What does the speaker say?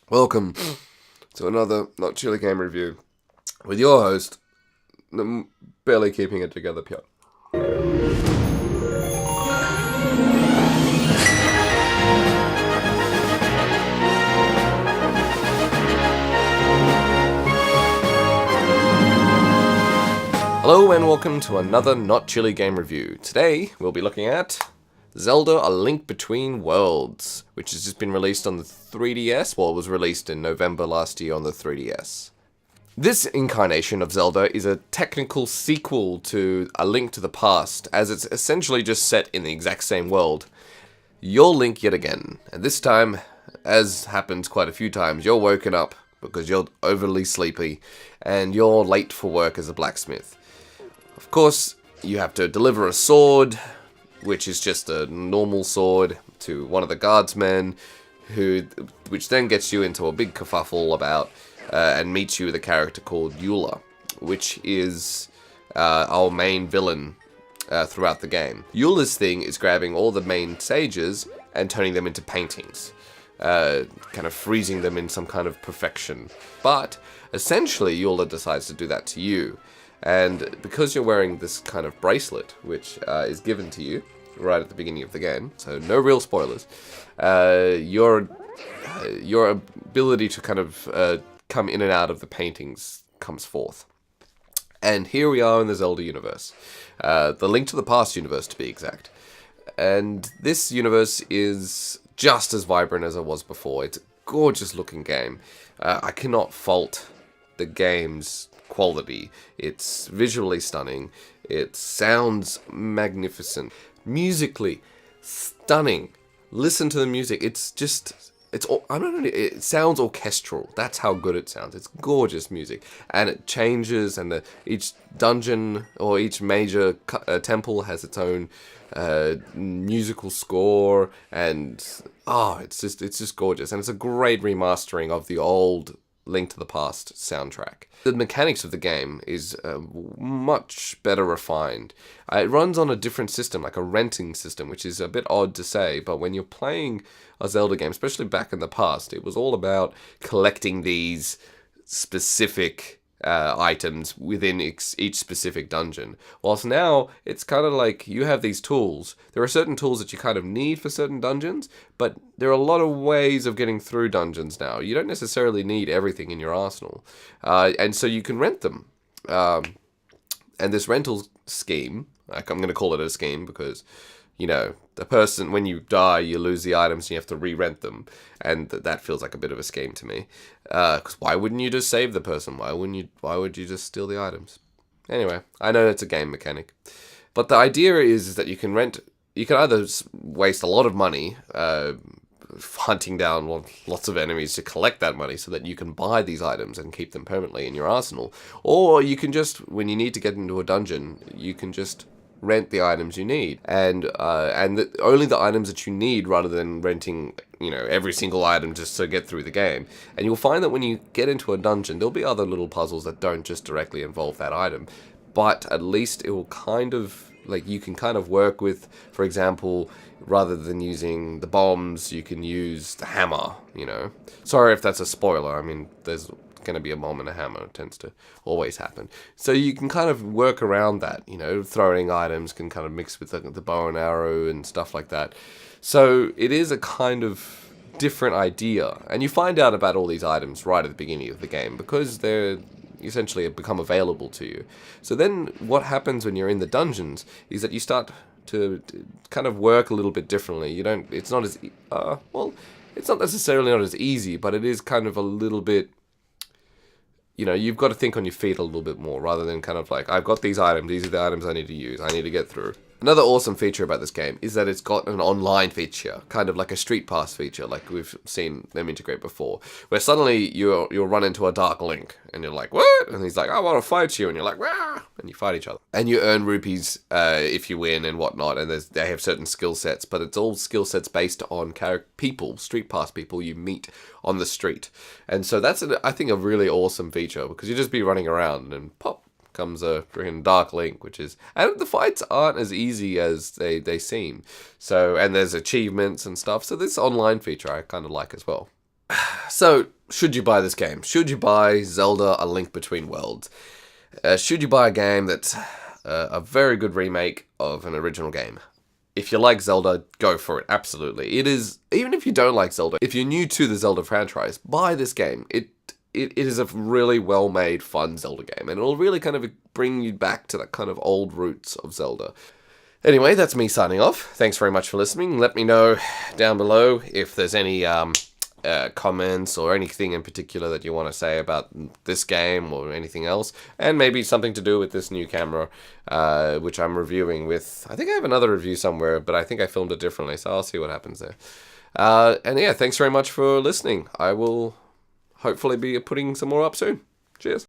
Welcome to another Not Chilli game review with your host, barely keeping it together, Piotr. Hello and welcome to another Not Chilli game review. Today we'll be looking at Zelda: A Link Between Worlds, which has just been released on the 3DS. Well, it was released in November last year on the 3DS. This incarnation of Zelda is a technical sequel to A Link to the Past, as it's essentially just set in the exact same world. You're Link yet again, and this time, as happens quite a few times, you're woken up because you're overly sleepy, and you're late for work as a blacksmith. Of course, you have to deliver a sword, which is just a normal sword, to one of the guardsmen, which then gets you into a big kerfuffle about, and meets you with a character called Eula, which is our main villain throughout the game. Eula's thing is grabbing all the main sages and turning them into paintings, kind of freezing them in some kind of perfection. But essentially, Eula decides to do that to you. And because you're wearing this kind of bracelet, which is given to you right at the beginning of the game, so no real spoilers, your ability to kind of come in and out of the paintings comes forth. And here we are in the Zelda universe, the Link to the Past universe to be exact. And this universe is just as vibrant as it was before. It's a gorgeous looking game. I cannot fault the game's quality. It's visually stunning. It sounds magnificent. Musically stunning. Listen to the music. It sounds orchestral. That's how good it sounds. It's gorgeous music, and it changes. And each dungeon or each major temple has its own musical score, and it's just gorgeous. And it's a great remastering of the old Link to the Past soundtrack. The mechanics of the game is much better refined. It runs on a different system, like a renting system, which is a bit odd to say, but when you're playing a Zelda game, especially back in the past, it was all about collecting these specific items within each specific dungeon. Whilst now, it's kind of like you have these tools. There are certain tools that you kind of need for certain dungeons, but there are a lot of ways of getting through dungeons now. You don't necessarily need everything in your arsenal. And so you can rent them. And this rental scheme, like I'm going to call it a scheme because, the person, when you die, you lose the items and you have to re-rent them. And that feels like a bit of a scheme to me. Because why wouldn't you just save the person? Why would you just steal the items? Anyway, I know it's a game mechanic. But the idea is that you can either waste a lot of money hunting down lots of enemies to collect that money so that you can buy these items and keep them permanently in your arsenal. Or you can just, when you need to get into a dungeon, you can just rent the items you need, and only the items that you need, rather than renting every single item just to get through the game. And you'll find that when you get into a dungeon, there'll be other little puzzles that don't just directly involve that item, but at least it will kind of, like, you can kind of work with, for example, rather than using the bombs, you can use the hammer. Sorry if that's a spoiler. I mean, there's going to be a bomb and a hammer. It tends to always happen. So you can kind of work around that. Throwing items can kind of mix with the bow and arrow and stuff like that. So it is a kind of different idea. And you find out about all these items right at the beginning of the game because they're essentially become available to you. So then what happens when you're in the dungeons is that you start to kind of work a little bit differently. It's not as, it's not necessarily not as easy, but it is kind of a little bit, you've got to think on your feet a little bit more rather than kind of like, I've got these items, these are the items I need to use, I need to get through. Another awesome feature about this game is that it's got an online feature, kind of like a Street Pass feature, like we've seen them integrate before, where suddenly you'll run into a Dark Link, and you're like, what? And he's like, I want to fight you, and you're like, wah! And you fight each other. And you earn rupees if you win and whatnot, and they have certain skill sets, but it's all skill sets based on Street Pass people you meet on the street. And so that's, I think, a really awesome feature, because you just be running around and pop, comes a freaking Dark Link, and the fights aren't as easy as they seem. So, and there's achievements and stuff. So this online feature I kind of like as well. So, should you buy this game? Should you buy Zelda: A Link Between Worlds? Should you buy a game that's a very good remake of an original game? If you like Zelda, go for it, absolutely. It is, even if you don't like Zelda, if you're new to the Zelda franchise, buy this game. It is a really well-made, fun Zelda game, and it'll really kind of bring you back to that kind of old roots of Zelda. Anyway, that's me signing off. Thanks very much for listening. Let me know down below if there's any comments or anything in particular that you want to say about this game or anything else, and maybe something to do with this new camera, which I'm reviewing with. I think I have another review somewhere, but I think I filmed it differently, so I'll see what happens there. And yeah, thanks very much for listening. I will hopefully be putting some more up soon. Cheers.